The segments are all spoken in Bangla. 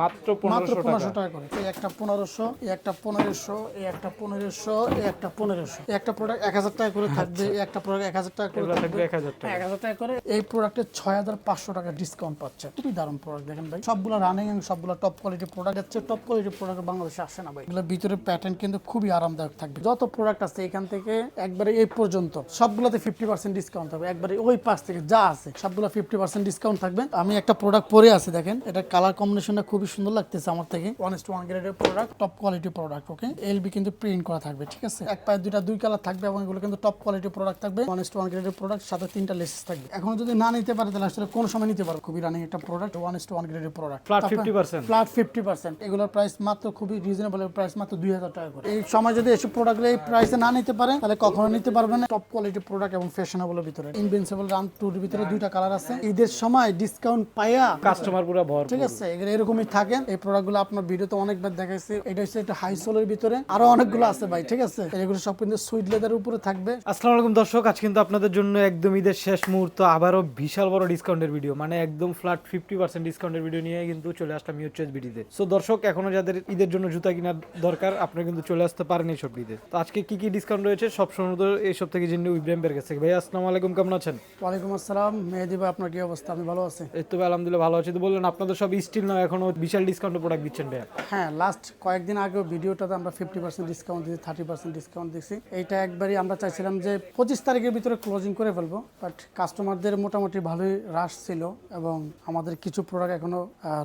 মাত্র মাত্র 1500 টাকা করে। এই একটা 1500, এই একটা 1500, এই একটা 1500, এই একটা 1500। এই একটা প্রোডাক্ট 1000 টাকা করে থাকবে, এই একটা প্রোডাক্ট 1000 টাকা করে থাকবে, 1000 টাকা। 1000 টাকা করে। এই প্রোডাক্টে 6500 টাকা ডিসকাউন্ট পাচ্ছে। খুবই দারুণ প্রোডাক্ট দেখেন ভাই, সবগুলো রানিং এবং সবগুলো টপ কোয়ালিটি প্রোডাক্ট। হচ্ছে টপ কোয়ালিটি প্রোডাক্ট বাংলাদেশে আসে না ভাই। এগুলোর ভিতরে প্যাটার্ন কিন্তু খুবই আরামদায়ক থাকবে। যত প্রোডাক্ট আছে এখান থেকে একবারে এই পর্যন্ত সবগুলোতে 50% ডিসকাউন্ট থাকবে। একবারে ওই পাশ থেকে যা আছে সবগুলো 50% ডিসকাউন্ট থাকবে। আমি একটা প্রোডাক্ট পরে আছি দেখেন, এটা কালার কম্বিনেশনটা খুবই সুন্দর লাগতেছে আমার থেকে। 1:1 গ্রেডের প্রোডাক্ট, টপ কোয়ালিটি প্রোডাক্ট। ওকে, এলবি কিন্তু প্রিন্ট করা থাকবে, ঠিক আছে। এক পায়ে দুই কালার থাকবে এবং এগুলো কিন্তু টপ কোয়ালিটি প্রোডাক্ট থাকবে। 1:1 গ্রেডের প্রোডাক্ট, সাথে 3টা লেসেস থাকবে। এখন যদি না নিতে পারে তাহলে আসলে কোন সময় নিতে পারো। খুবই রানিং একটা প্রোডাক্ট, 1:1 গ্রেডের প্রোডাক্ট, ফ্ল্যাট 50%। ফ্ল্যাট 50%। এগুলোর প্রাইস মাত্র খুবই রিজনেবল প্রাইস, মাত্র 2000 টাকা করে। এই সময় যদি এসব প্রোডাক্ট এই প্রাইসে না নিতে পারে তাহলে কখনো নিতে পারবে না। টপ কোয়ালিটি প্রোডাক্ট এবং ফ্যাশনেবলের ভিতরে ইনভিনসিবল রান 2 এর ভিতরে 2টা কালার আছে। ঈদের সময় ডিসকাউন্ট পাইয়া কাস্টমার পুরো ভর, ঠিক আছে। এগুলো এরকমই থাকে। এই প্রোডাক্টগুলো আপনার ভিডিওতে অনেকবার দেখাইছি। এটা হচ্ছে একটা হাই সোলের ভিতরে, আরো অনেকগুলো আছে ভাই, ঠিক আছে। এগুলো সব কিন্তু সুইট লেদারের উপরে থাকবে। আসসালামু আলাইকুম দর্শক, আজ কিন্তু আপনাদের জন্য একদম ঈদের শেষ মুহূর্ত আবারও বিশাল বড় ডিসকাউন্টের ভিডিও, মানে একদম ফ্ল্যাট 50% ডিসকাউন্টের ভিডিও নিয়ে কিন্তু চলে আসলাম ইউটিউব ভিডিওতে। সো দর্শক, এখনো যাদের ঈদের জন্য জুতা কেনার দরকার আপনারা কিন্তু চলে আসতে পারেন এইসব ভিডিওতে। তো আজকে কি কি ডিসকাউন্ট রয়েছে সব সময় তো এইসব থেকে জেনে ইব্রাহিমের কাছে। ভাই আসসালামু আলাইকুম, কেমন আছেন? ওয়ালাইকুম আসসালাম মেহেদি ভাই, আপনার কি অবস্থা? আমি ভালো আছি। এই তো ভাই, আলহামদুলিল্লাহ ভালো আছি। তো বললেন আপনাদের সব স্টিল না এখনো বিশাল ডিসকাউন্টে প্রোডাক্ট দিচ্ছেন ভাই? হ্যাঁ, লাস্ট কয়েকদিন আগেও ভিডিওটাতে আমরা 50% ডিসকাউন্ট দিয়েছি, 30% ডিসকাউন্ট দিয়েছি। এইটা একবারই আমরা চাইছিলাম যে 25 তারিখের ভিতরে ক্লোজিং করে ফেলবো, বাট কাস্টমারদের মোটামুটি ভালোই রাশ ছিল এবং আমাদের কিছু প্রোডাক্ট এখনো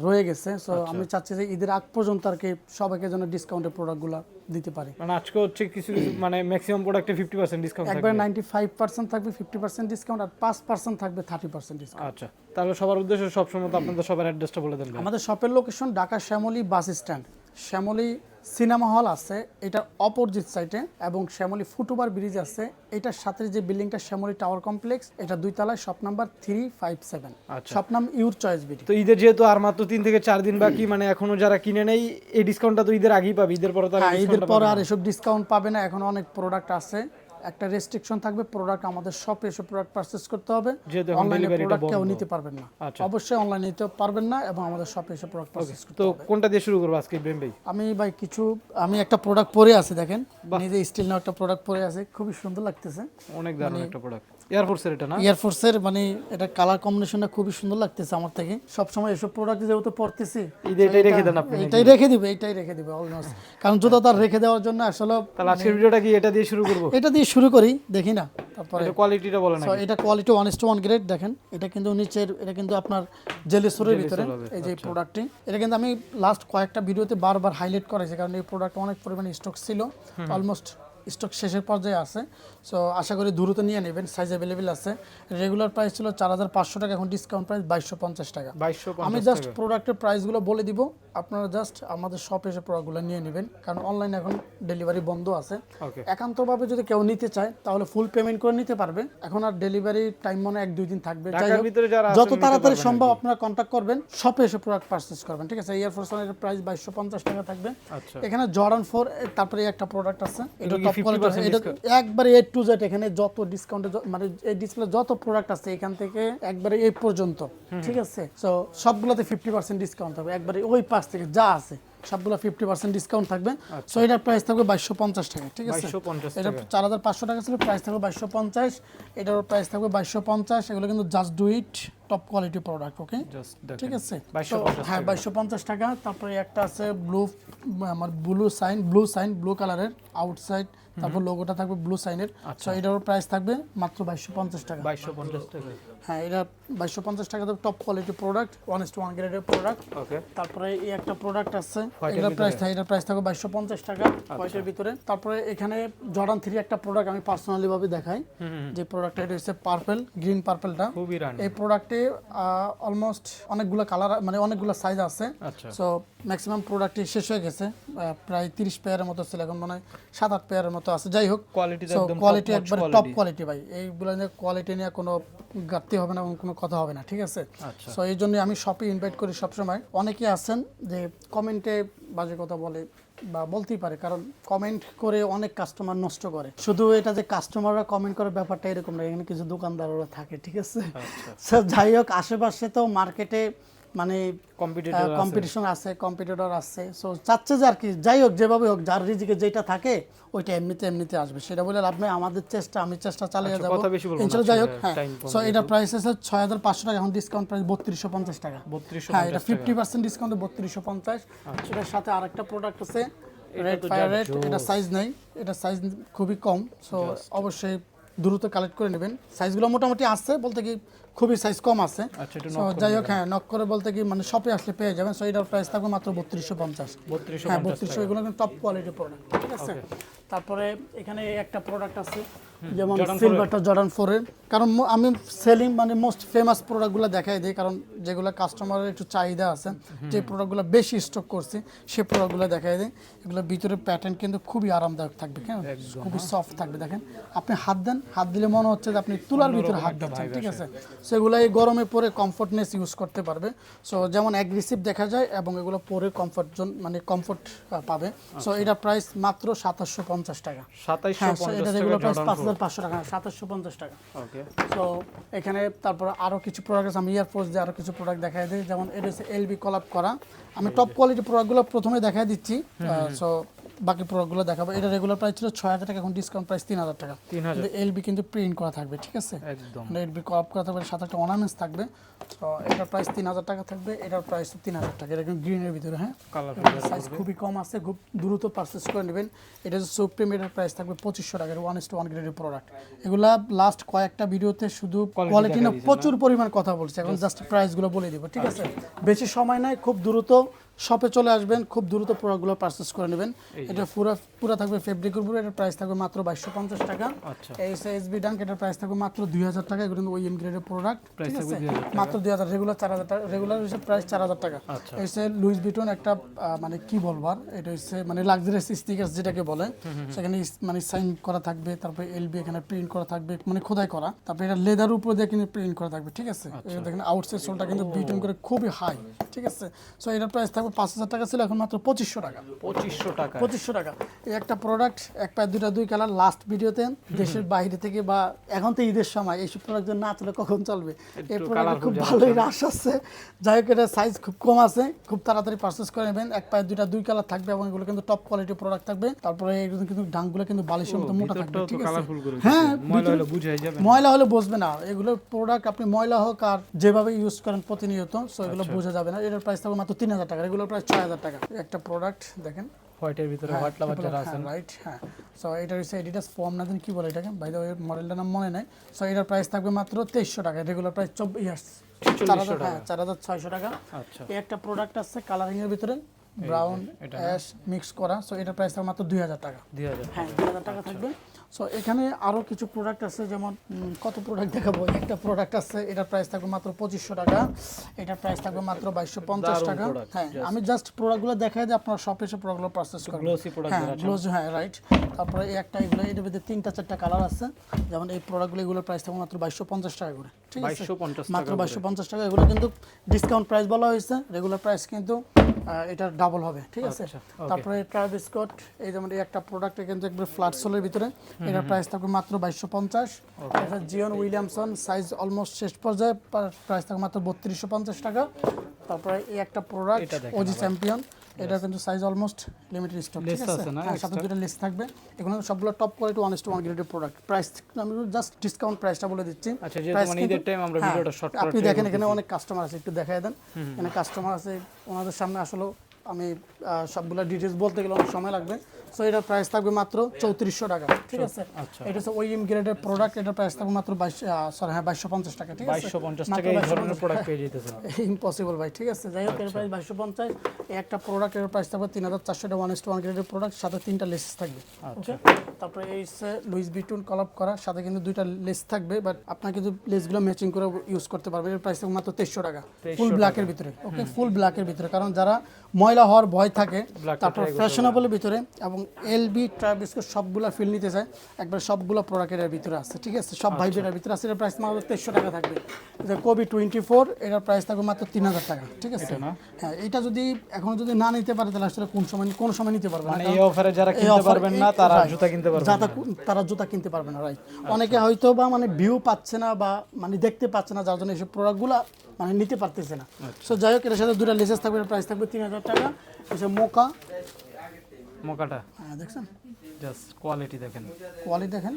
রয়ে গেছে। সো আমি চাচ্ছি যে ঈদের আগ পর্যন্ত আর কি সবাইকে যেন ডিসকাউন্টের প্রোডাক্টগুলো দিতে পারি। মানে আজকে হচ্ছে কিছু মানে ম্যাক্সিমাম প্রোডাক্টে 50% ডিসকাউন্ট একবার 95% থাকবে 50% ডিসকাউন্ট, আর 5% থাকবে 30% ডিসকাউন্ট। আচ্ছা, তাহলে সবার উদ্দেশ্যে সবসময় তো আপনাদের সবার অ্যাড্রেসটা বলে দেন ভাই। আমাদের শপের location Dhaka Shyamoli bus stand, Shyamoli cinema hall আছে এটার অপোজিট সাইডে, এবং শ্যামলী ফুটওভার ব্রিজ আছে এটার সাথে যে বিল্ডিংটা শ্যামলী টাওয়ার কমপ্লেক্স, এটা 2 তলায়, শপ নাম্বার 357। শপ নাম ইউর চয়েস বিডি। তো ঈদের যেহেতু আর মাত্র 3 থেকে 4 দিন বাকি, মানে এখনো যারা কিনে নেই এই ডিসকাউন্টটা তো ঈদের আগেই পাবে, ঈদের পরে তো আর ঈদের পরে আর এসব ডিসকাউন্ট পাবে না। এখন অনেক প্রোডাক্ট আছে, একটা রেস্ট্রিকশন থাকবে, প্রোডাক্ট আমাদের শপে এসে প্রোডাক্ট পারচেজ করতে হবে। অনলাইনে প্রোডাক্ট কেউ নিতে পারবেন না, অবশ্যই অনলাইনে নিতে পারবেন না, এবং আমাদের শপে এসে প্রোডাক্ট পারচেজ করতে তো হবে। কোনটা দিয়ে শুরু করব আজকে ইব্রাহিম ভাই? আমি একটা প্রোডাক্ট পরে আছে দেখেন, নিজে স্টিল না একটা প্রোডাক্ট পরে আছে, খুবই সুন্দর লাগতেছে। অনেক দারুণ একটা প্রোডাক্ট, এয়ারফোর্সের এটা না? এয়ারফোর্সের, মানে এটা কালার কম্বিনেশনটা খুবই সুন্দর লাগতেছে আমার থেকে। সব সময় এসব প্রোডাক্ট যেহেতু পড়তেছি, এটাই রেখে দেন আপনি? এটাই রেখে দিবে অলমোস্ট, কারণ জুতা তার রেখে দেওয়ার জন্য আসলে। তাহলে আজকের ভিডিওটা কি এটা দিয়ে শুরু করব? এটা দিয়ে শুরু করি, দেখি না তারপরে কোয়ালিটিটা বলেন। এটা কোয়ালিটি 1:1 গ্রেড দেখেন। এটা কিন্তু নিচের, এটা কিন্তু আপনার জেলিসোরের ভিতরে এই যে প্রোডাক্টটি, এটা কিন্তু আমি লাস্ট কয়েকটা ভিডিওতে বারবার হাইলাইট করেছি, কারণ এই প্রোডাক্ট অনেক পরিমাণে স্টক ছিল, অলমোস্ট স্টক শেষের পর্যায়ে আছে। সো আশা করি দ্রুত নিয়ে নেবেন, সাইজ অ্যাভেলেবেল আছে। রেগুলার প্রাইস ছিল 4500 টাকা, এখন ডিসকাউন্ট প্রাইস 2250 টাকা। আমি জাস্ট প্রোডাক্টের প্রাইসগুলো বলে দিব, আপনারা জাস্ট আমাদের শপে এসে প্রোডাক্টগুলো নিয়ে নেবেন, কারণ অনলাইনে এখন ডেলিভারি বন্ধ আছে। একান্তভাবে যদি কেউ নিতে চায় তাহলে ফুল পেমেন্ট করে নিতে পারবে। এখন আর ডেলিভারি টাইম মনে 1-2 দিন থাকবে। যত তাড়াতাড়ি সম্ভব আপনারা কন্ট্যাক্ট করবেন, শপে এসে প্রোডাক্ট পারচেজ করবেন, ঠিক আছে। এয়ারফোর্স এর প্রাইস 2250 টাকা থাকবে। এখানে জর্ডান 4, তারপরে একটা প্রোডাক্ট আছে, এটা টপ কোয়ালিটি, এটা একবারে A to Z। এখানে যত ডিসকাউন্টে, মানে এই ডিসপ্লে যত প্রোডাক্ট আছে এখান থেকে একবারে এই পর্যন্ত, ঠিক আছে। সো সবগুলোতে 50% ডিসকাউন্ট হবে, একবারে ওই পাশ থেকে যা আছে সবগুলো 50% ডিসকাউন্ট থাকবে। সো এটার প্রাইস থাকবে 2250 টাকা, ঠিক আছে। এটা 4500 টাকা ছিল, প্রাইস থাকবে 2250। এটার প্রাইস থাকবে 2250। এগুলো কিন্তু just do it top quality product, okay, ঠিক আছে। হ্যাঁ, 2250 টাকা। তারপরে একটা আছে ব্লু কালারের আউটসাইড, তারপর লোগোটা থাকবে ব্লু সাইনের। সো এটার প্রাইস থাকবে মাত্র 2250 টাকা। 2250 টাকা, হ্যাঁ, এটা 2250 টাকা টপ কোয়ালিটি প্রোডাক্ট, 1:1 গ্রেডের প্রোডাক্ট। তারপরে এই একটা প্রোডাক্ট আছে, এটার প্রাইস থাকবে 2250 টাকা হোয়াইটের ভিতরে। তারপরে এখানে জর্ডান 3 একটা প্রোডাক্ট আমি পার্সোনালি ভাবে দেখাই, যে প্রোডাক্টটা এটা হচ্ছে পার্পল, গ্রিন পার্পলটা। এই প্রোডাক্টে অলমোস্ট অনেকগুলো কালার, মানে অনেকগুলো সাইজ আছে। সো ম্যাক্সিমাম প্রোডাক্টই শেষ হয়ে গেছে, প্রায় 30 পেয়ারের মতো ছিল, এখন মনে হয় 7-8 পেয়ারের মতো আছে। যাই হোক, কোয়ালিটি একবার টপ কোয়ালিটি ভাই, এইগুলো নিয়ে কোয়ালিটি নিয়ে কোনো ঘাটতি হবে না এবং কোনো কথা হবে না, ঠিক আছে। সো এই জন্য আমি শপে ইনভাইট করি সবসময়। অনেকে আছেন যে কমেন্টে বাজে কথা বলে বা বলতেই পারে, কারণ কমেন্ট করে অনেক কাস্টমার নষ্ট করে। শুধু এটা যে কাস্টমাররা কমেন্ট করে ব্যাপারটা এরকম না, এখানে কিছু দোকানদাররা থাকে, ঠিক আছে। যাই হোক, আশেপাশে তো মার্কেটে মানে কম্পিটিটর কম্পিটিশন আছে, কম্পিটিটর আছে। সো চাচ্ছে যে আর কি যাই হোক যেভাবে হোক যার রিজিকে যেটা থাকে ওইটা এমনিতে আসবে, সেটা বলে লাভ নেই। আমাদের চেষ্টা, আমি চেষ্টা চালিয়ে যাবো কথা বেশি বলবো না, ইনশাআল্লাহ। যাই হোক, হ্যাঁ। time কম সো এটা প্রাইস আছে 6500 টাকা, এখন ডিসকাউন্ট প্রাইস 3250 টাকা। 3250 হ্যাঁ, এটা 50% ডিসকাউন্টে 3250। এটার সাথে আরেকটা প্রোডাক্ট আছে রেড ফায়ার রেড, এটা সাইজ নাই, এটা সাইজ খুবই কম। সো অবশ্যই দ্রুত কালেক্ট করে নেবেন। সাইজগুলো মোটামুটি আছে, বলতে কি খুবই সাইজ কম আছে। আচ্ছা, এটা সো যাই হোক, হ্যাঁ, নক করে বলতে কি মানে শপে আসলে পেয়ে যাবেন। সো এটার প্রাইস থাকবে মাত্র 3250। হ্যাঁ, 3200। এগুলো কিন্তু টপ কোয়ালিটি প্রোডাক্ট, ঠিক আছে। তারপরে এখানে একটা প্রোডাক্ট আছে যেমন সিলভারটা জর্ডান 4 এর, কারণ আমি সেলিং মানে মোস্ট ফেমাস প্রোডাক্টগুলো দেখাই দিই, কারণ যেগুলো কাস্টমারের একটু চাহিদা আছে, যে প্রোডাক্টগুলো বেশি স্টক করছি সেই প্রোডাক্টগুলো দেখাই দিই। এগুলো ভিতরে প্যাটার্ন কিন্তু খুবই আরামদায়ক থাকবে, হ্যাঁ, খুবই সফট থাকবে। দেখেন, আপনি হাত দেন, হাত দিলে মনে হচ্ছে যে আপনি তুলার ভিতরে হাত দিচ্ছেন, ঠিক আছে। সেগুলো এই গরমে পরে কমফোর্টনেস ইউজ করতে পারবে। সো যেমন অ্যাগ্রেসিভ দেখা যায় এবং এগুলো পরে কমফোর্ট জোন মানে কমফোর্ট পাবে। সো এটা প্রাইস মাত্র 2750 টাকা। 2750 এটা রেগুলার প্রাইস 5500 টাকা, 2750 টাকা। ওকে। সো এখানে তারপর আরো কিছু প্রোডাক্ট আছে, আমি এয়ারফোর্স দিয়ে আরো কিছু প্রোডাক্ট দেখাই দিই। যেমন এটা হচ্ছে এলবি কলাপ করা। আমি টপ কোয়ালিটি প্রোডাক্টগুলো প্রথমে দেখাই দিচ্ছি, সো বাকি প্রোডাক্টগুলো দেখাবো। এটা রেগুলার প্রাইস ছিল 6000 টাকা, এখন ডিসকাউন্ট প্রাইস 3000 টাকা। 3000 এলবি কিন্তু প্রিন্ট করা থাকবে, ঠিক আছে, একদম এলবি কলাপ করা থাকবে, সাথে একটা অর্নামেন্টস থাকবে। তো এটার প্রাইস 3000 টাকা থাকবে, এটার প্রাইস 3000 টাকা। এটা কিন্তু গ্রিনের ভিতরে, হ্যাঁ, কালারফুল সাইজ খুবই কম আছে, খুব দ্রুত পারচেস করে নেবেন। এটা হচ্ছে সুপ্রিম, এটার প্রাইস থাকবে 2500 টাকার 1:1 গ্রেডের প্রোডাক্ট। এগুলা লাস্ট কয়েকটা ভিডিওতে শুধু কোয়ালিটি না প্রচুর পরিমাণ কথা বলছে, এখন জাস্ট প্রাইসগুলো বলে দিব, ঠিক আছে। বেশি সময় নাই, খুব দ্রুত শপে চলে আসবেন, খুব দ্রুত প্রোডাক্টগুলো পারচেস করে নেবেন। এটা পুরো থাকবে ফেব্রিকের উপরে, এটার প্রাইস থাকবে মাত্র 2250 টাকা। আচ্ছা। এই এসবি ডাঙ্ক, এটার প্রাইস থাকবে মাত্র 2000 টাকা। এগুলো কিন্তু ওএম গ্রেডের প্রোডাক্ট, প্রাইস ঠিক থাকবে আছে, 2000 টাকা। মাত্র 2000। রেগুলার 4000 টাকা, রেগুলার হচ্ছে প্রাইস 4000 টাকা। আচ্ছা। এসে লুইস ভিটন একটা মানে কি বলবার, এটা হচ্ছে মানে লাক্সারিয়াস স্টিকার্স যেটাকে বলে, সেখানে মানে সাইন করা থাকবে, তারপরে এলবি এখানে প্রিন্ট করা থাকবে, মানে খোদাই করা, তারপরে এটা লেদার উপর দিয়ে কিন্তু প্রিন্ট করা থাকবে, ঠিক আছে। এটা দেখেন আউটসাইড সোলটা কিন্তু বিটন করে খুবই হাই, ঠিক আছে। সো এটার প্রাইস থাকবে 5000 টাকা, ছিল এখন মাত্র 2500 টাকা। 2500 টাকা। 2500 টাকা। এই একটা প্রোডাক্ট, এক পায়ে দুই কালার, লাস্ট ভিডিওতে দেশের বাইরে থেকে বা এখন তো ঈদের সময় এইসব প্রোডাক্ট না চলে কখন চলবে, এই প্রোডাক্ট খুব ভালোই রাশ আছে। যাই হোক, এটা সাইজ খুব কম আছে, খুব তাড়াতাড়ি পারচেস করে নেবেন। এক পায়ে দুই কালার থাকবে এবং এগুলো কিন্তু টপ কোয়ালিটি প্রোডাক্ট থাকবে। তারপরে এগুলো কিন্তু ডাঙ্কগুলো কিন্তু বালিশের মতো মোটা থাকবে, ঠিক আছে। হ্যাঁ, ময়লা হলে বুঝাই যাবে, ময়লা হলে বুঝবে না। এগুলো প্রোডাক্ট আপনি ময়লা হোক আর যেভাবে ইউজ করেন প্রতিনিয়ত, সো এগুলো বোঝা যাবে না। এটার প্রাইস থাকবে মাত্র 3000 টাকা, এগুলোর প্রাইস 6000 টাকা। একটা প্রোডাক্ট দেখেন, হোয়াইটের ভিতরে হোয়াইট লাভার যারা আছেন, রাইট, হ্যাঁ। সো এটা হচ্ছে এডিডাস ফর্ম না দেন কি বলে এটাকে, ভাই ওই মডেলটার নাম মনে নাই। সো এটার প্রাইস থাকবে মাত্র 2300 টাকা, রেগুলার প্রাইস 4000, হ্যাঁ, 4600 টাকা। আচ্ছা। এই একটা প্রোডাক্ট আছে কালারিং এর ভিতরে, ব্রাউন অ্যাশ মিক্স করা। সো এটার প্রাইস থাকবে মাত্র 2000 টাকা। 2000, হ্যাঁ, 2000 টাকা থাকবে। সো এখানে আরো কিছু প্রোডাক্ট আছে, যেমন কত প্রোডাক্ট দেখাবো। একটা প্রোডাক্ট আছে, এটার প্রাইস থাকবে মাত্র 2500 টাকা, এটার প্রাইস থাকবে মাত্র 2250 টাকা। হ্যাঁ, আমি জাস্ট প্রোডাক্টগুলো দেখাই যে আপনারা শপে এসে প্রোডাক্টগুলো পারচেস করবেন। গ্লোসি প্রোডাক্ট হ্যাঁ, গ্লোসি, হ্যাঁ, রাইট। তারপরে এই একটা, এগুলো এটার ভিতরে 3-4টা কালার আছে, যেমন এই প্রোডাক্টগুলো, এগুলোর প্রাইস থাকবে মাত্র 2250 টাকা করে, ঠিক আছে, 2250 মাত্র 2250 টাকা। এগুলো কিন্তু ডিসকাউন্ট প্রাইস বলা হয়েছে, রেগুলার প্রাইস কিন্তু এটা ডাবল হবে, ঠিক আছে। তারপরে ট্রাভিস স্কট, এই যেমন এই একটা প্রোডাক্ট কিন্তু একবার ফ্ল্যাট সোলের ভিতরে, এটার প্রাইস থাকবে মাত্র 2250। এটা জিওন উইলিয়ামসন, সাইজ অলমোস্ট শেষ পর্যায়ে, প্রাইস থাকবে মাত্র 3250 টাকা। তারপরে এই একটা প্রোডাক্ট ওজি চ্যাম্পিয়ন, এটা কিন্তু সাইজ অলমোস্ট লিমিটেড স্টক, ঠিক আছে, হ্যাঁ, সাথে দুটো লিস্ট থাকবে। এগুলো সবগুলো টপ কোয়ালিটি 1:1 গ্রেডের প্রোডাক্ট। প্রাইস আমি জাস্ট ডিসকাউন্ট প্রাইসটা বলে দিচ্ছি। আচ্ছা, যেহেতু মানে ঈদের টাইম আমরা ভিডিওটা শর্ট করে, আপনি দেখেন এখানে অনেক কাস্টমার আছে, একটু দেখায় দেন। এখানে কাস্টমার আছে, ওনাদের সামনে আসলে আমি সবগুলো ডিটেইলস বলতে গেলে অনেক সময় লাগবে। সো এটার প্রাইস থাকবে মাত্র 3400 টাকা, ঠিক আছে। এটা হচ্ছে ওইএম গ্রেডের প্রোডাক্ট, এটার প্রাইস থাকবে মাত্র 2250 টাকা, ঠিক আছে। 2250 টাকা এই ধরনের প্রোডাক্ট পেয়ে যেতেছেন, ইম্পসিবল ভাই, ঠিক আছে। যাই হোক, এর প্রাইস 2250। এই একটা প্রোডাক্টের প্রাইস থাকবে 3400 টাকা, 1:1 গ্রেডের প্রোডাক্ট, সাথে 3টা লেস থাকবে, ওকে। তারপরে এই হচ্ছে লুইস ভিটন কলাপ করা, সাথে কিন্তু 2টা লেস থাকবে, বাট আপনারা কিন্তু লেসগুলো ম্যাচিং করে ইউজ করতে পারবেন। এর প্রাইস থাকবে মাত্র 2300 টাকা, ফুল ব্ল্যাকের ভিতরে, ওকে, ফুল ব্ল্যাকের ভিতরে। কারণ যারা ময়লা হওয়ার ভয় থাকে, তারপর ফ্যাশনেবলের ভিতরে এবং এলবি ট্রাভিসকো সবগুলা ফিল নিতে চায় একবার সবগুলো প্রোডাক্টের ভিতরে আছে, ঠিক আছে, সব ভাইবের ভিতরে আছে। এটার প্রাইস মাত্র 2300 টাকা থাকবে। এটা কোবি 24 এটার প্রাইস থাকবে মাত্র 3000 টাকা, ঠিক আছে। হ্যাঁ, এটা যদি এখন যদি না নিতে পারে তাহলে আসলে কোন সময় নিতে পারবে না। মানে এই অফারে যারা কিনতে পারবেন না তারা জুতা কিনতে পারবেন না। তারা জুতা কিনতে পারবে না, রাইট। অনেকে হয়তো বা মানে ভিউ পাচ্ছে না বা মানে দেখতে পাচ্ছে না, যার জন্য এইসব প্রোডাক্টগুলো মানে নিতে পারতেছে না। সো যাই হোক, এটার সাথে দুটো লেসেস থাকবে, প্রাইস থাকবে 3000 টাকা। এসে মোকাটা হ্যাঁ দেখছেন, জাস্ট কোয়ালিটি দেখেন, কোয়ালিটি দেখেন,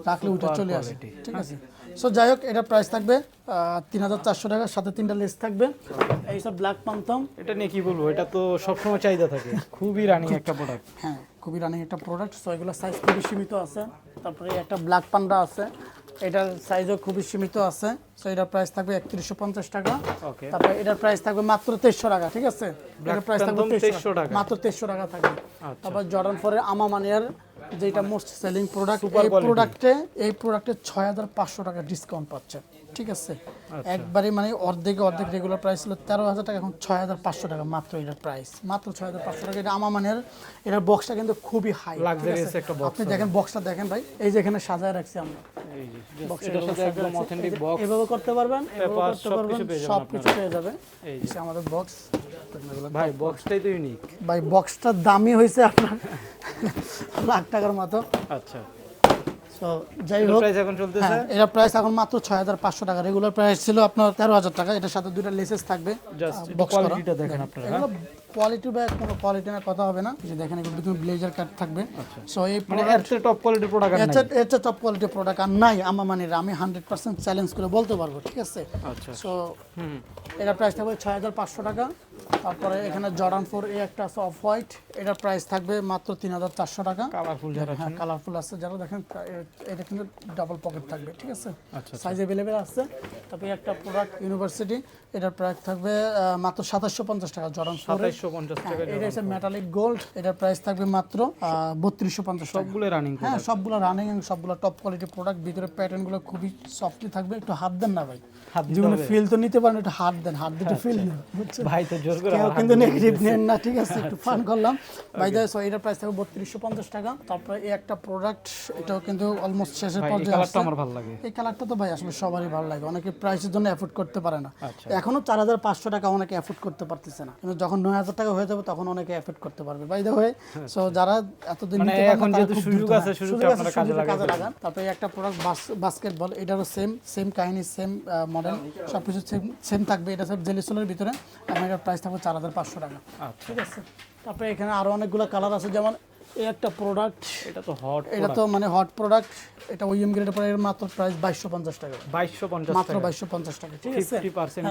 রাখলে উঠে চলে আসে, ঠিক আছে। সো যাই হোক, এটার প্রাইস থাকবে 3400 টাকা, সাথে 3টা লেস থাকবে। এইসব ব্ল্যাক পান্থম, এটা নিয়ে কি বলবো, এটা তো সবসময় চাহিদা থাকে, খুবই রানিং একটা প্রোডাক্ট। হ্যাঁ খুবই রানিং একটা প্রোডাক্ট। সো এগুলো সাইজ খুবই সীমিত আছে। তারপরে একটা ব্ল্যাক পান্ডা আছে, এটার সাইজও খুবই সীমিত আছে। সো এটার প্রাইস থাকবে 3150 টাকা। ওকে, তারপরে এটার প্রাইস থাকবে মাত্র 2300 টাকা, ঠিক আছে। এটার প্রাইস থাকবে 2300 টাকা, মাত্র 2300 টাকা থাকবে। তারপর জর্ডান 4 এর আমা মানিয়ার যেটা মোস্ট সেলিং প্রোডাক্ট, এই প্রোডাক্টে 6500 টাকা ডিসকাউন্ট পাচ্ছে, ঠিক আছে। একবারে মানে অর্ধেক রেগুলার প্রাইস ছিল 13000 টাকা, এখন 6500 টাকা মাত্র এটার প্রাইস, মাত্র 6500 টাকা। এটা আমা মানিয়ার, এটার বক্সটা কিন্তু খুবই হাই, লাক্সারিয়াস একটা বক্স। আপনি দেখেন বক্সটা দেখেন ভাই, এই যে এখানে সাজায় রাখছি আমরা, এই যে এটার সাথে একদম অথেন্টিক বক্স, এভাবে করতে পারবেন, পেপার সব কিছু পেয়ে যাবে। এই যে আমাদের বক্স ভাই, বক্সটাই তো ইউনিক ভাই। বক্সটার দামই হয়েছে আপনার লাখ টাকার মতো। আচ্ছা, তো যাই হোক, প্রাইস এখন চলতেছে, এটা প্রাইস এখন মাত্র 6500 টাকা। রেগুলার প্রাইস ছিল আপনার 13000 টাকা। এটার সাথে দুটো লেসেস থাকবে। জাস্ট বক্স কোয়ালিটিটা দেখেন আপনারা, এগুলো কোয়ালিটি বা কোনো কোয়ালিটি না কথা হবে না। এই যে দেখেন, এগুলো তুমি ব্লেজার কাট থাকবে। সো এই মানে এর চেয়ে টপ কোয়ালিটির প্রোডাক্ট আর নাই, এটা টপ কোয়ালিটির প্রোডাক্ট আর নাই আমার মানে, আমি 100% চ্যালেঞ্জ করে বলতে পারবো, ঠিক আছে। আচ্ছা, সো এটার প্রাইস থাকবে 6500 টাকা। তারপরে এখানে জর্ডান 4 এ একটা আছে অফ হোয়াইট, এটার প্রাইস থাকবে মাত্র 3400 টাকা। কালারফুল যারা, হ্যাঁ কালারফুল আছে যারা, দেখেন এটা কিন্তু ডাবল পকেট থাকবে, ঠিক আছে। আচ্ছা, সাইজ अवेलेबल আছে। তারপরে একটা প্রোডাক্ট ইউনিভার্সিটি, এটার প্রাইস থাকবে মাত্র 2750 টাকা। জর্ডান 4 2750 টাকা। এটা হচ্ছে মেটালিক গোল্ড, এটার প্রাইস থাকবে মাত্র 3250 টাকা। সবগুলো রানিং, হ্যাঁ সবগুলো রানিং, সবগুলো টপ কোয়ালিটি প্রোডাক্ট। ভিতরে প্যাটার্নগুলো খুবই সফটলি থাকবে। একটু হাত দেন না ভাই, জীবনে ফিল তো নিতে পারেন, একটু হাত দেন, হাত দিতে ফিল নেন, বুঝছেন ভাই তো জোর করে কেউ কিন্তু নেগেটিভ নেন না, ঠিক আছে, একটু ফান করলাম ভাই। সো এটার প্রাইস থাকবে 3250 টাকা। তারপরে এই একটা প্রোডাক্ট, এটাও কিন্তু অলমোস্ট শেষের পর্যায়ে কালারটা আসছে। আমার ভালো লাগে, এই কালারটা তো ভাই আসলে সবারই ভালো লাগে, অনেকে প্রাইসের জন্য এফোর্ড করতে পারে না। এখনো 4500 টাকা অনেকে এফোর্ড করতে পারতেছে না, কিন্তু যখন 9000 টাকা হয়ে যাবে তখন অনেকে এফোর্ড করতে পারবে। বাই দ্য ওয়ে, সো যারা এতদিন মানে নিতে পারে এখন না, যেহেতু তারা খুব সুযোগ দ্রুত, আছে, হ্যাঁ, সুযোগটা আপনারা কাজে লাগান। তারপরে একটা প্রোডাক্ট বাস্কেটবল, এটারও সেম কাহিনী, সেম মডেল, সবকিছু সেম থাকবে। এটা সব জেলি সোলের ভিতরে, এবং এটার প্রাইস থাকবে 4500 টাকা, ঠিক আছে। তারপরে এখানে আরো অনেকগুলো কালার আছে, যেমন এই একটা প্রোডাক্ট, এটা তো হট, এটা তো মানে হট প্রোডাক্ট। এটা ওইএম গ্রেডের পরে এর মাত্র প্রাইস 2250 টাকা, 2250 মাত্র টাকা, 2250 টাকা, ঠিক আছে। 50%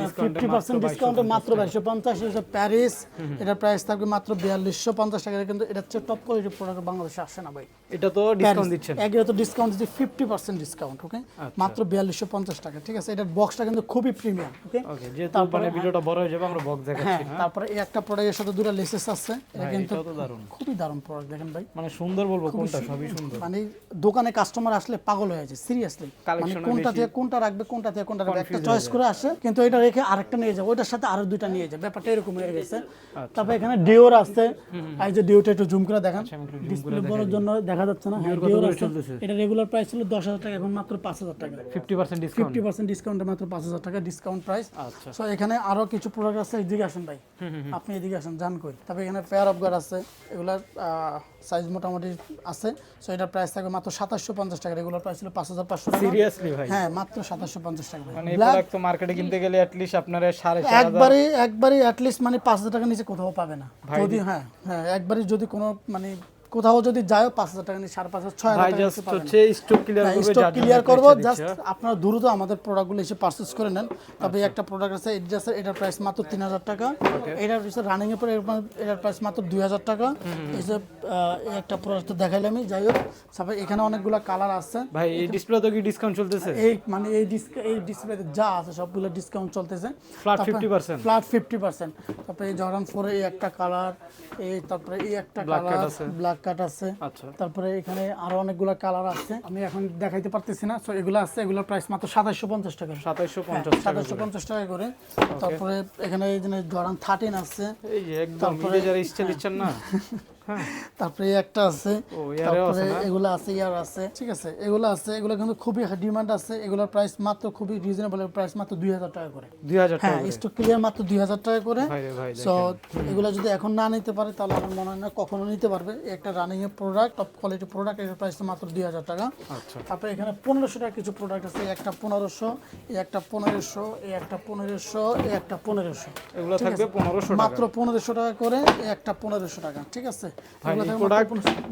50% ডিসকাউন্টে মাত্র 2250। এটা প্যারিস, এটার প্রাইস থাকবে মাত্র 4250 টাকা। কিন্তু এটা হচ্ছে টপ কোয়ালিটির প্রোডাক্ট, বাংলাদেশে আসে না ভাই। এটা তো ডিসকাউন্ট দিচ্ছেন, এগুলো তো ডিসকাউন্ট দিচ্ছি 50% ডিসকাউন্ট, ওকে, মাত্র 4250 টাকা, ঠিক আছে। এটার বক্সটা কিন্তু খুবই প্রিমিয়াম, ওকে। ওকে, যেহেতু মানে ভিডিওটা বড় হয়ে যাবে, আমরা বক্স দেখাচ্ছি না। তারপরে এই একটা প্রোডাক্টের সাথে দুটো লেসেস আছে, এটা কিন্তু এটাও তো দারুণ, খুবই দারুণ প্রোডাক্ট, দেখেন ভাই। মানে সুন্দর বলবো কোনটা, সবই সুন্দর। মানে দোকানে কাস্টমার আসলে পাগল হয়ে যায়, সিরিয়াসলি। মানে কোনটা থেকে কোনটা রাখবে, কোনটা থেকে কোনটা রাখবে, একটা চয়েস করে আসে, কিন্তু এটা রেখে আরেকটা নিয়ে যাবে, ওইটার সাথে আরো দুইটা নিয়ে যাবে, ব্যাপারটা এরকম হয়ে গেছে। তারপর এখানে ডিওর আছে, এই যে ডিওটা একটু জুম করে দেখেন, ডিসপ্লে বড়র জন্য দেখা যাচ্ছে না। ডিওর আছে, এটা রেগুলার প্রাইস ছিল 10000 টাকা, এখন মাত্র 5000 টাকা, 50% ডিসকাউন্ট, 50% ডিসকাউন্টে মাত্র 5000 টাকা ডিসকাউন্ট প্রাইস। সো এখানে আরো কিছু প্রোডাক্ট আছে, এদিকে আসেন ভাই, আপনি এদিকে আসেন, জান কই। তারপর এখানে পেয়ার অফ গার্ড আছে, এগুলার সাইজ মোটামুটি আছে। সো এটার প্রাইস থাকবে মাত্র 2750 টাকা, রেগুলার প্রাইস ছিল 5500 টাকা। সিরিয়াসলি ভাই, হ্যাঁ মাত্র 2750 টাকা। মানে এই প্রোডাক্ট তো মার্কেটে কিনতে গেলে অ্যাট লিস্ট আপনারা 4500 একবারে অ্যাট লিস্ট মানে 5000 টাকার নিচে কোথাও পাবে না। যদি হ্যাঁ একবারে যদি কোনো মানে কোথাও যদি যায় 5000 টাকা নিয়ে 5500 6000 ভাই টাকা জাস্ট হচ্ছে স্টক ক্লিয়ার করব। জাস্ট আপনারা দ্রুত আমাদের প্রোডাক্টগুলো এসে পারচেজ করে নেন। তবে একটা প্রোডাক্ট আছে এটার প্রাইস মাত্র 3000 টাকা, এটার রানিং এর পরে এটার প্রাইস মাত্র 2000 টাকা। এই যে একটা প্রোডাক্ট দেখাইলাম আমি। যাই হোক, তারপরে এখানে অনেকগুলো কালার আছে। ভাই এই ডিসপ্লে তো কি ডিসকাউন্ট চলতেছে? এই মানে এই ডিসপ্লেতে যা আছে সবগুলো ডিসকাউন্ট চলতেছে, ফ্ল্যাট 50%, ফ্ল্যাট 50%। তারপরে এই জর্ডান 4 এই একটা কালার, এই তারপরে এই একটা কালার ব্ল্যাক কাট আছে। আচ্ছা, তারপরে এখানে আরো অনেকগুলো কালার আছে, আমি এখন দেখাইতে পারতেছি না। সো এগুলো আছে, এগুলোর প্রাইস মাত্র 2750 টাকা, 2750 টাকা করে। তারপরে এখানে এই যে জর্ডান 13 আছে, এই যে একদম মিলে যারা স্টাইল ইচ্ছেন না, তারপরে এই একটা আছে, ও ইয়ারেও আছে তারপরে না? এগুলো আছে, ইয়ার আছে, ঠিক আছে, এগুলো আছে, এগুলো কিন্তু খুবই ডিমান্ড আছে, এগুলোর প্রাইস মাত্র খুবই রিজনেবল, প্রাইস মাত্র 2000 টাকা করে। 2000 টাকা হ্যাঁ, স্টক ক্লিয়ার মাত্র 2000 টাকা করে। ভাই রে ভাই সো এগুলো যদি এখন না নিতে পারে তাহলে আমার মনে হয় না কখনো নিতে পারবে। এই একটা রানিং এর প্রোডাক্ট, টপ কোয়ালিটি প্রোডাক্ট, এর প্রাইস মাত্র 2000 টাকা। আচ্ছা তারপরে এখানে 1500 টাকা কিছু প্রোডাক্ট আছে, এই একটা 1500, এই একটা 1500, এই একটা 1500, এই একটা 1500, এগুলো থাকবে 1500 টাকা মাত্র 1500 টাকা করে, এই একটা 1500 টাকা, ঠিক আছে, এগুলো থাকবে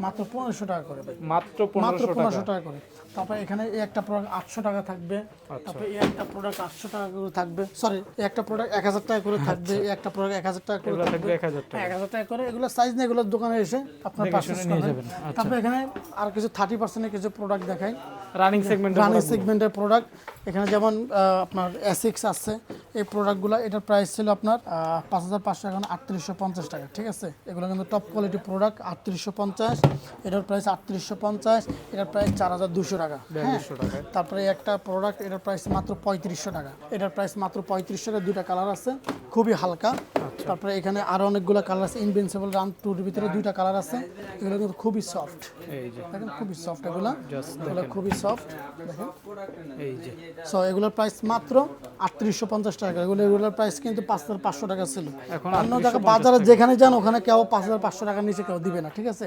মাত্র 1500 টাকা করে ভাই, মাত্র মাত্র 1500 টাকা 1500 টাকা করে। তারপরে এখানে এই একটা প্রোডাক্ট 800 টাকা থাকবে, তারপরে এই একটা প্রোডাক্ট 800 টাকা করে থাকবে, সরি এই একটা প্রোডাক্ট 1000 টাকা করে থাকবে, এই একটা প্রোডাক্ট 1000 টাকা করে এগুলো থাকবে, থাকবে 1000 টাকা 1000 টাকা করে। এগুলো সাইজ না, এগুলো দোকানে এসে আপনার পারচেজ নিয়ে করবেন। যাবেন। তারপরে এখানে আর কিছু 30% এর কিছু প্রোডাক্ট দেখাই, রানিং সেগমেন্টে রানিং সেগমেন্টের প্রোডাক্ট। এখানে যেমন আপনার এসিক্স আছে, এই প্রোডাক্টগুলো এটার প্রাইস ছিল আপনার 5500, এখন 3850 টাকা, ঠিক আছে। এগুলো কিন্তু টপ কোয়ালিটি প্রোডাক্ট, 3850, এটার প্রাইস 3850, এটার প্রাইস 4200 টাকা। হ্যাঁ, 4200 টাকা তারপরে একটা প্রোডাক্ট, এটার প্রাইস মাত্র 3500 টাকা, এটার প্রাইস মাত্র 3500 টাকা, দুইটা কালার আছে, খুবই হালকা। তারপরে এখানে আরো অনেকগুলো কালার আছে, ইনভিনসিবল রান টুর ভিতরে দুইটা কালার আছে, এগুলো কিন্তু খুবই সফট, এই যে দেখেন খুবই সফট, এগুলো জাস্ট এগুলো খুবই সফট, দেখেন। এই যে সো এগুলোর প্রাইস মাত্র 3850 টাকা, এগুলো রেগুলার প্রাইস কিন্তু 5500 টাকা ছিল। এখন অন্য জায়গায় বাজারে যেখানে যান ওখানে কেউ 5500 টাকার নিচে কেউ দিবে না, ঠিক আছে।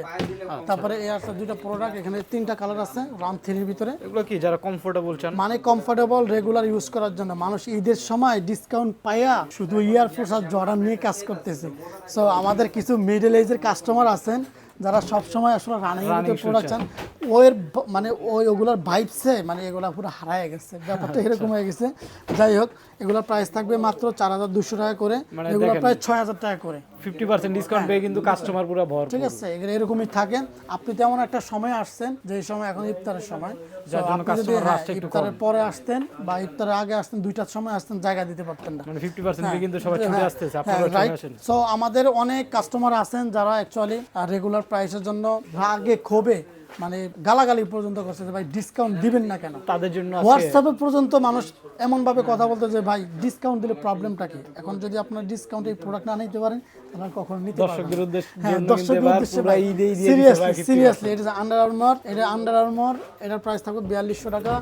তারপরে এই আছে দুইটা প্রোডাক্ট, এখানে তিনটা কালার আছে রান 3 ভিতরে, এগুলো কি যারা কমফোর্টেবল চান মানে কমফোর্টেবল রেগুলার ইউজ করার জন্য। মানুষ ঈদের সময় ডিসকাউন্ট পাইয়া শুধু ইয়ারফোর্স আর জর্ডান নিয়ে কাজ করতেছে। সো আমাদের কিছু মিডল এজের কাস্টমার আছেন যারা সব সময় আসলে রানিং প্রোডাক্ট চান, মানে ওগুলোর ভাইবসে মানে এগুলা পুরো হারায় গেছে, ব্যাপারটা এরকম হয়ে গেছে। যাই হোক, এগুলোর প্রাইস থাকবে মাত্র 4200 টাকা করে, এগুলো প্রায় 6000 টাকা করে, 50% ডিসকাউন্ট পেয়ে কিন্তু কাস্টমার পুরো ভর। ঠিক আছে। এগুলো এরকমই থাকে। আপনি তেমন একটা সময় আসছেন যে সময় এখন ইফতারের সময়, যার জন্য আপনি যদি কাস্টমার আসছে একটু কম। ইফতারের পরে আসতেন বা ইফতারের আগে আসতেন, দুইটার সময় আসতেন, জায়গা দিতে পারতেন না। মানে 50% পেয়ে কিন্তু সবাই ছুটে আসতেছে, আপনারা চলে রাইট। আসেন। সো আমাদের অনেক কাস্টমার আছেন যারা অ্যাকচুয়ালি রেগুলার প্রাইসের জন্য রাগে ক্ষোভে মানে গালাগালি পর্যন্ত করছে যে ভাই ডিসকাউন্ট দিবেন না কেন। তাদের জন্য হোয়াটসঅ্যাপে পর্যন্ত মানুষ এমন ভাবে কথা বলতে যে ভাই ডিসকাউন্ট দিলে প্রবলেমটা কি। এখন যদি আপনার ডিসকাউন্ট এই প্রোডাক্ট না নিতে পারেন তাহলে কখনো নিতে পারবেন না। দর্শকদের উদ্দেশ্যে হ্যাঁ, জন্য দর্শকদের কিন্তু এবার উদ্দেশ্যে পুরো ভাই, ঈদেই দিয়ে দিতে ভাই 50%। সিরিয়াসলি এটা আন্ডার আর্মার, এটা আন্ডার আর্মার, এটার প্রাইস থাকবে 4200 টাকা।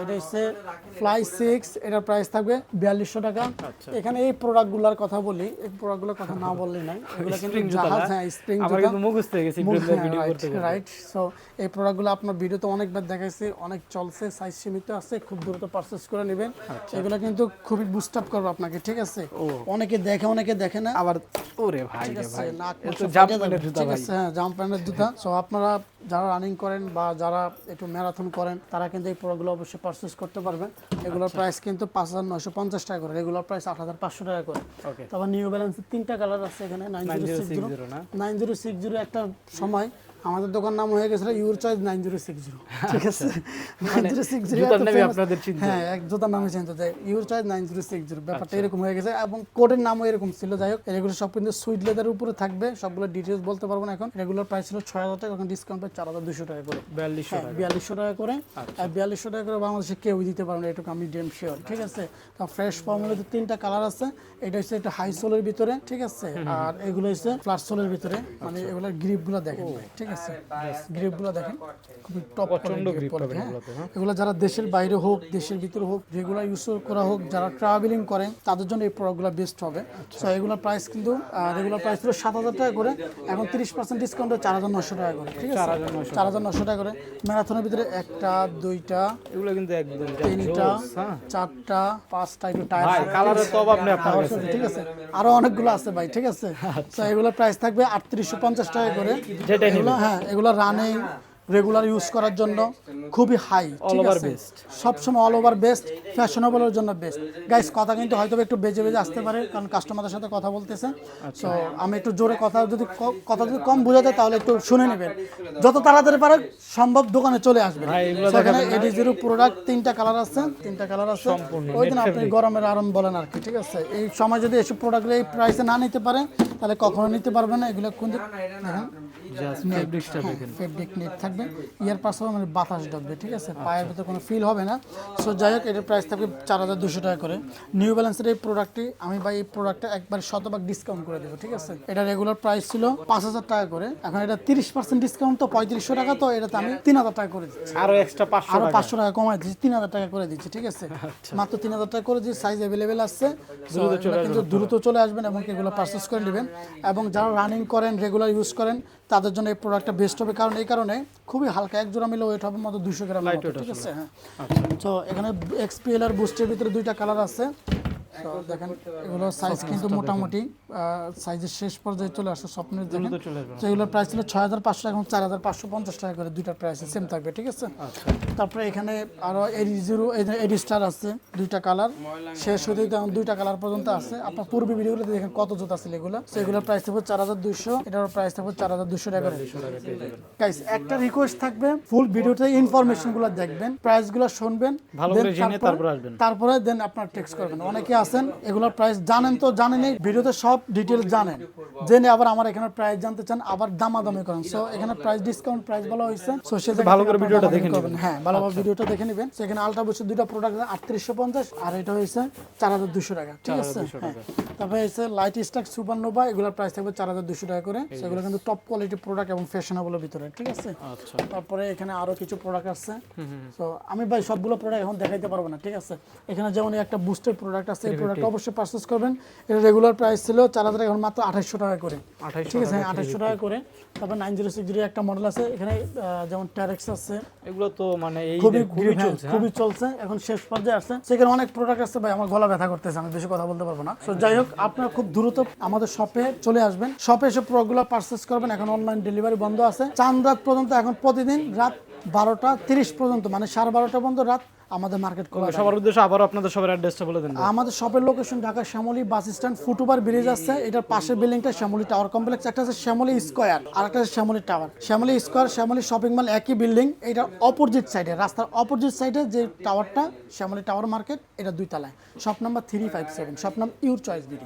এটা হচ্ছে ফ্লাই 6, এটার প্রাইস থাকবে 4200 টাকা। এখানে এই প্রোডাক্টগুলোর কথা বলি, এই প্রোডাক্টগুলোর কথা না বললেই নাই। এগুলো কিন্তু জাহাজ, হ্যাঁ স্প্রিং আমার কিন্তু মুখস্থ হয়ে গেছে ইব্রাহিমের ভিডিও করতে করতে। রাইট। সো এই প্রোডাক্টগুলো আপনার ভিডিওতে অনেকবার দেখাইছি, অনেক চলছে, সাইজ সীমিত আছে, খুব দ্রুত পারচেজ করে নেবেন। এগুলো কিন্তু খুবই বুস্ট আপ করবে আপনাকে, ঠিক আছে। অনেকে দেখে অনেকে দেখে না, আবার ওরে ভাই রে ভাই, নাক এটা মাংস তো ফাটে জাম্প যাবে, প্যান্টের জুতা ঠিক ভাই। আছে। হ্যাঁ, জাম্প প্যান্টের জুতা। সো আপনারা যারা রানিং করেন বা যারা একটু ম্যারাথন করেন তারা কিন্তু এই প্রোডাক্টগুলো অবশ্যই পারচেজ করতে পারবেন। এগুলোর প্রাইস কিন্তু 5950 টাকা করে, রেগুলার প্রাইস 8500 টাকা করে। ওকে, তারপর নিউ ব্যালেন্সের তিনটা কালার আছে এখানে, 9060, 9060 না? 9060 একটা সময় আমাদের দোকান নাম হয়ে গেছিল ইউর চয়েস 9060, ঠিক আছে। 9060 জুতার এত নামই famous- আপনাদের চিনতে। হ্যাঁ, এক জুতার নামে চিনতে যায় ইউর চয়েস 9060, ব্যাপারটা এরকম হয়ে গেছে এবং কোডের নামও এরকম ছিল। যাই হোক, এগুলো সব কিন্তু সুইট লেদারের উপরে থাকবে, সবগুলো ডিটেইলস বলতে পারবো না এখন। রেগুলার প্রাইস ছিল 6000 টাকা, এখন ডিসকাউন্ট পাই 4200 টাকা করে। 4200 টাকা। 4200 টাকা করে। আর 4200 টাকা করে বাংলাদেশে কেউ দিতে পারবে না, এটুকু আমি ডেম শিওর, ঠিক আছে। তো ফ্রেশ ফর্মুলাতে তিনটা কালার আছে, এটা হচ্ছে একটা হাই সোলের ভিতরে, ঠিক আছে। আর এগুলো হচ্ছে ফ্ল্যাট সোলের ভিতরে, মানে এগুলোর গ্রিপগুলো দেখেন ভাই, ঠিক আছে। গ্রিপগুলো দেখেন খুবই টপ প্রচন্ড গ্রিপ পাবেন হ্যাঁ। এগুলোতে, হ্যাঁ। এগুলো যারা দেশের বাইরে হোক দেশের ভিতরে হোক রেগুলার ইউজ করা হোক, যারা ট্রাভেলিং করেন তাদের জন্য এই প্রোডাক্টগুলো বেস্ট হবে। সো এগুলোর প্রাইস কিন্তু রেগুলার প্রাইস ছিল 7000 টাকা করে, এখন 30% ডিসকাউন্টে 4900 টাকা করে, ঠিক আছে। 4900 টাকা করে। ম্যারাথনের ভিতরে একটা, দুইটা, এগুলো কিন্তু একদম তিনটা, জোস, হ্যাঁ। চারটা, পাঁচটা, একটু ভাই টায়ার, কালারের তো অভাব নেই আপনার কাছে। ঠিক আছে। আরো অনেকগুলো আছে ভাই, ঠিক আছে। তো এগুলোর প্রাইস থাকবে 3850 টাকা করে। যেটাই এগুলো হ্যাঁ, এগুলো রানিং রেগুলার ইউজ করার জন্য খুবই হাই, ঠিক over আছে। best। সবসময় অল ওভার বেস্ট, ফ্যাশনেবলের জন্য বেস্ট। গাইস, কথা কিন্তু হয়তো একটু বেজে বেজে আসতে পারে কারণ কাস্টমারদের সাথে কথা বলতেছে। সো আমি একটু জোরে কথা যদি কম বোঝা যায় তাহলে একটু শুনে নেবেন, যত তাড়াতাড়ি পারে সম্ভব দোকানে চলে আসবেন। ভাই, এগুলো So, এখানে এডি0 প্রোডাক্ট তিনটা কালার আছে, সম্পূর্ণ ওই দিন net আপনি fabric। গরমের আরাম বলেন আর কি, ঠিক আছে। এই সময় যদি এসব প্রোডাক্টগুলো এই প্রাইসে না নিতে পারে তাহলে কখনো নিতে পারবেন না। এগুলো কিন্তু দেখেন জাস্ট ফেব্রিক্সটা দেখেন। ফেব্রিক নেট থাকবে, ইয়ার পাশে মানে বাতাস ঢুকবে, ঠিক আছে, পায়ের ভিতরে কোনো ফিল হবে না। সো যাই হোক, এটার প্রাইস থাকবে 4200 টাকা করে। নিউ ব্যালেন্সের এই প্রোডাক্টটি আমি ভাই এই প্রোডাক্টটা একবার 100% ডিসকাউন্ট করে দেবো, ঠিক আছে। এটা রেগুলার প্রাইস ছিল 5000 টাকা করে, এখন এটা 30% ডিসকাউন্ট, তো 3500 টাকা, তো এটাতে আমি 3000 টাকা করে দিচ্ছি। আরো এক্সট্রা 500 আরো টাকা। 500 টাকা কমাই দিচ্ছি, 3000 টাকা করে দিচ্ছি, ঠিক আছে। মাত্র 3000 টাকা করে দিচ্ছি, সাইজ অ্যাভেলেবেল আছে। So, এগুলো কিন্তু দ্রুত চলে আসবেন এবং এগুলো পারচেস করে নেবেন। এবং যারা রানিং করেন, রেগুলার ইউজ করেন, তাদের জন্য এই প্রোডাক্টটা বেস্ট হবে, কারণ এই কারণে খুবই হালকা, এক জোড়া মিলে ওয়েট হবে মাত্র 200 গ্রাম, ঠিক আছে। হ্যাঁ, তো এখানে এক্সপিএল আর বুস্টের ভিতরে দুইটা কালার আছে। তো দেখেন এগুলো সাইজ কিন্তু মোটামুটি সাইজের শেষ পর্যায়ে চলে আসছে, স্বপ্নের দেখেন। তো এগুলোর প্রাইস ছিল 6500 টাকা, এখন 4550 টাকা করে, দুইটার প্রাইস সেম থাকবে, ঠিক আছে। তারপরে এখানে আরো এডি স্টার আছে, দুইটা কালার, শেষ হতে এখন দুইটা কালার পর্যন্ত আছে। আপনার পূর্বে ভিডিওগুলোতে দেখেন কত জুতা ছিল এগুলো। তো এগুলোর প্রাইস থাকবে 4200, এটার প্রাইস থাকবে 4200 টাকা করে। গাইস, একটা রিকোয়েস্ট থাকবে, ফুল ভিডিওতে ইনফরমেশনগুলো দেখবেন, প্রাইসগুলো শুনবেন, ভালো করে জেনে তারপর আসবেন, তারপরে দেন আপনার টেক্সট করবেন। অনেকে আছেন এগুলোর প্রাইস জানেন তো জানেনই, ভিডিওতে সব ডিটেইলস জানেন, জেনে আবার আমার এখানে প্রাইস জানতে চান, আবার দামাদামি করেন। সো এখানে প্রাইস ডিসকাউন্ট প্রাইস বলা হয়েছে, সো সেটা ভালো করে ভিডিওটা দেখে নেবেন। হ্যাঁ, ভালোভাবে ভিডিওটা দেখে নেবেন। সেখানে আলট্রা বুস্টের দুইটা প্রোডাক্ট 3850, আর এটা হয়েছে 4200 টাকা, ঠিক আছে। হ্যাঁ, তারপরে হচ্ছে লাইট স্টাক সুপারনোভা, এগুলোর প্রাইস থাকবে 4200 টাকা করে। সেগুলো কিন্তু টপ কোয়ালিটি প্রোডাক্ট এবং ফ্যাশনেবলের ভিতরে, ঠিক আছে। আচ্ছা, তারপরে এখানে আরো কিছু প্রোডাক্ট আছে। তো আমি ভাই সবগুলো প্রোডাক্ট এখন দেখাইতে পারবো না, ঠিক আছে। এখানে যেমন একটা বুস্টের প্রোডাক্ট আছে, এই প্রোডাক্ট অবশ্যই পারচেজ করবেন। এটা রেগুলার প্রাইস ছিল 4000, এখন মাত্র 2800 টাকা করে, ঠিক আছে। 2800 টাকা করে। তারপর 9060 একটা মডেল আছে এখানে, যেমন ট্যারেক্স আছে, এগুলো তো মানে এই খুবই চলছে, এখন শেষ পর্যায়ে আসছে। সেখানে অনেক প্রোডাক্ট আছে ভাই, আমার গলা ব্যথা করতেছে, আমি বেশি কথা বলতে পারবো না। তো যাই হোক, আপনারা খুব দ্রুত আমাদের শপে চলে আসবেন, শপে এসে প্রোডাক্টগুলো পারচেজ করবেন। এখন অনলাইন ডেলিভারি বন্ধ আছে, চাঁদ রাত পর্যন্ত, এখন প্রতিদিন রাত 12:30 পর্যন্ত, মানে 12:30 পর্যন্ত রাত আমাদের মার্কেট খোলা। সবার উদ্দেশ্যে আবার আপনাদের সবার অ্যাড্রেসটা বলে দেন। আমাদের শপের location Dhaka Shyamoli bus stand, foot over bridge আছে, এটার পাশের বিল্ডিংটা শ্যামলী টাওয়ার কমপ্লেক্স, একটা আছে শ্যামলী স্কয়ার আর একটা আছে Shyamoli tower. Shyamoli square, Shyamoli shopping mall একই বিল্ডিং, এটা অপোজিট সাইডে, রাস্তার অপোজিট সাইডে যে টাওয়ারটা, শ্যামলী টাওয়ার মার্কেট, এটা 2 তলায়। শপ নাম্বার 357, শপ নাম ইউর চয়েস বিডি।